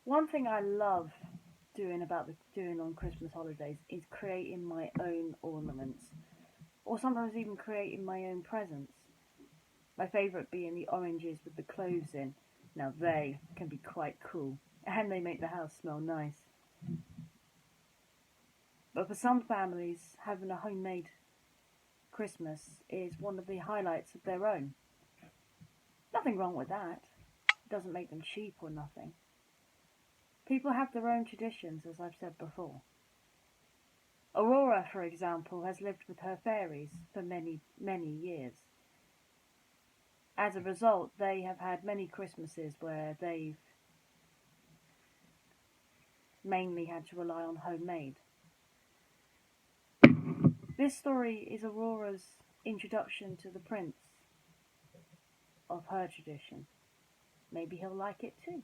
One thing I love doing on Christmas holidays is creating my own ornaments, or sometimes even creating my own presents. My favourite being the oranges with the cloves in. Now they can be quite cool, and they make the house smell nice. But for some families, having a homemade Christmas is one of the highlights of their own. Nothing wrong with that. It doesn't make them cheap or nothing. People have their own traditions, as I've said before. Aurora, for example, has lived with her fairies for many, many years. As a result, they have had many Christmases where they've mainly had to rely on homemade. This story is Aurora's introduction to the prince of her tradition. Maybe he'll like it too.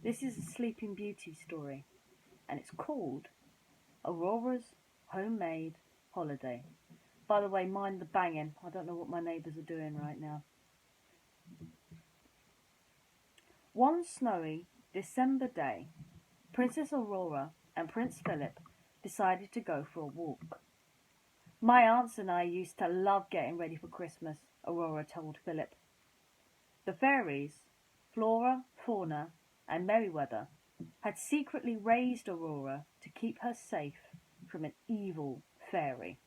This is a Sleeping Beauty story, and it's called Aurora's Homemade Holiday. By the way, mind the banging. I don't know what my neighbours are doing right now. One snowy December day, Princess Aurora and Prince Philip decided to go for a walk. My aunts and I used to love getting ready for Christmas, Aurora told Philip. The fairies, Flora, Fauna, and Merryweather, had secretly raised Aurora to keep her safe from an evil fairy.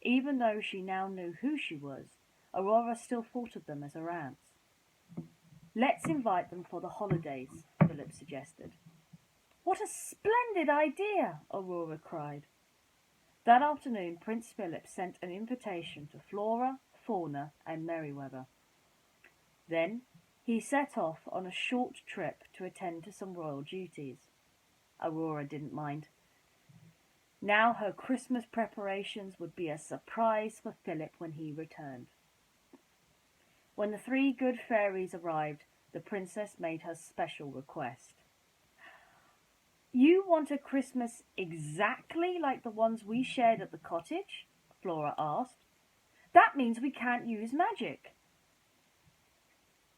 Even though she now knew who she was, Aurora still thought of them as her aunts. Let's invite them for the holidays, Philip suggested. What a splendid idea, Aurora cried. That afternoon, Prince Philip sent an invitation to Flora, Fauna, and Merryweather. Then he set off on a short trip to attend to some royal duties. Aurora didn't mind. Now her Christmas preparations would be a surprise for Philip when he returned. When the three good fairies arrived, the princess made her special request. You want a Christmas exactly like the ones we shared at the cottage? Flora asked. That means we can't use magic.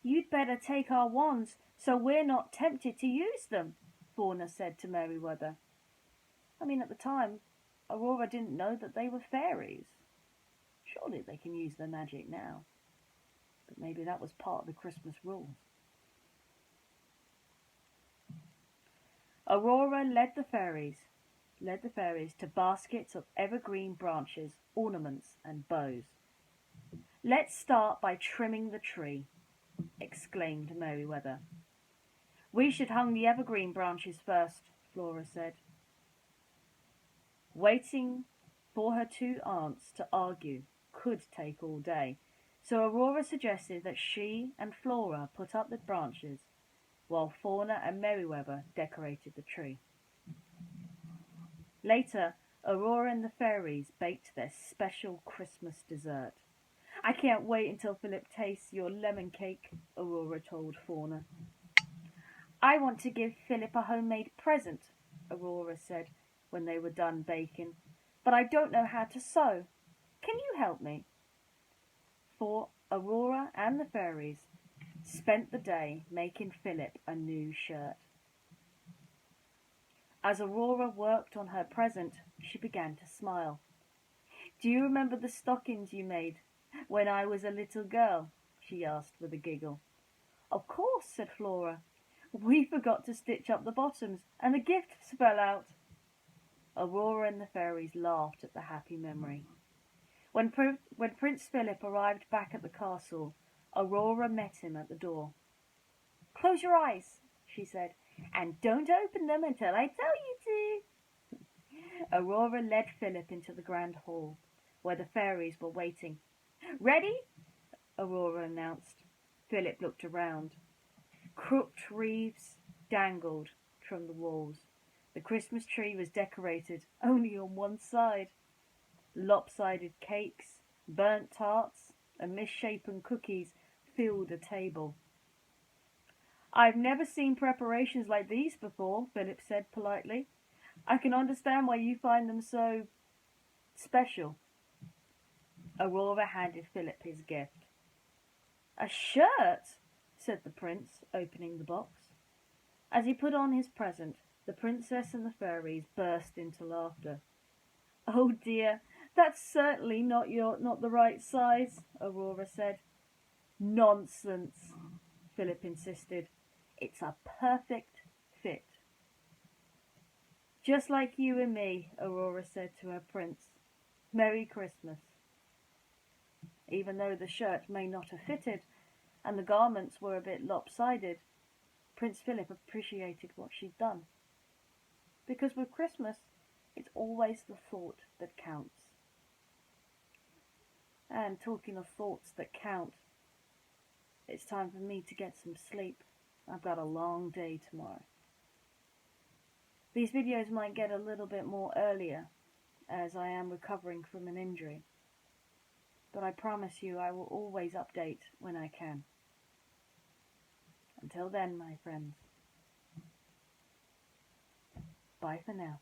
You'd better take our wands so we're not tempted to use them, Fauna said to Merryweather. At the time, Aurora didn't know that they were fairies. Surely they can use their magic now. But maybe that was part of the Christmas rules. Aurora led the fairies to baskets of evergreen branches, ornaments, and bows. Let's start by trimming the tree, exclaimed Merryweather. We should hang the evergreen branches first, Flora said. Waiting for her two aunts to argue could take all day, so Aurora suggested that she and Flora put up the branches while Fauna and Merryweather decorated the tree. Later, Aurora and the fairies baked their special Christmas dessert. I can't wait until Philip tastes your lemon cake, Aurora told Fauna. I want to give Philip a homemade present, Aurora said when they were done baking, but I don't know how to sew. Can you help me? For Aurora and the fairies spent the day making Philip a new shirt. As Aurora worked on her present, she began to smile. Do you remember the stockings you made when I was a little girl? She asked with a giggle. Of course, said Flora. We forgot to stitch up the bottoms and the gifts fell out. Aurora and the fairies laughed at the happy memory. When Prince Philip arrived back at the castle, Aurora met him at the door. Close your eyes, she said, and don't open them until I tell you to. Aurora led Philip into the grand hall, where the fairies were waiting. Ready? Aurora announced. Philip looked around. Crooked wreaths dangled from the walls. The Christmas tree was decorated only on one side. Lopsided cakes, burnt tarts, and misshapen cookies filled a table. I've never seen preparations like these before, Philip said politely. I can understand why you find them so special. Aurora handed Philip his gift. A shirt, said the prince, opening the box. As he put on his present, the princess and the fairies burst into laughter. "Oh dear, that's certainly not the right size," Aurora said. "Nonsense," Philip insisted. "It's a perfect fit." "Just like you and me," Aurora said to her prince. "Merry Christmas." Even though the shirt may not have fitted, and the garments were a bit lopsided, Prince Philip appreciated what she'd done. Because with Christmas, it's always the thought that counts. And talking of thoughts that count, it's time for me to get some sleep. I've got a long day tomorrow. These videos might get a little bit more earlier, as I am recovering from an injury. But I promise you I will always update when I can. Until then, my friends. Bye for now.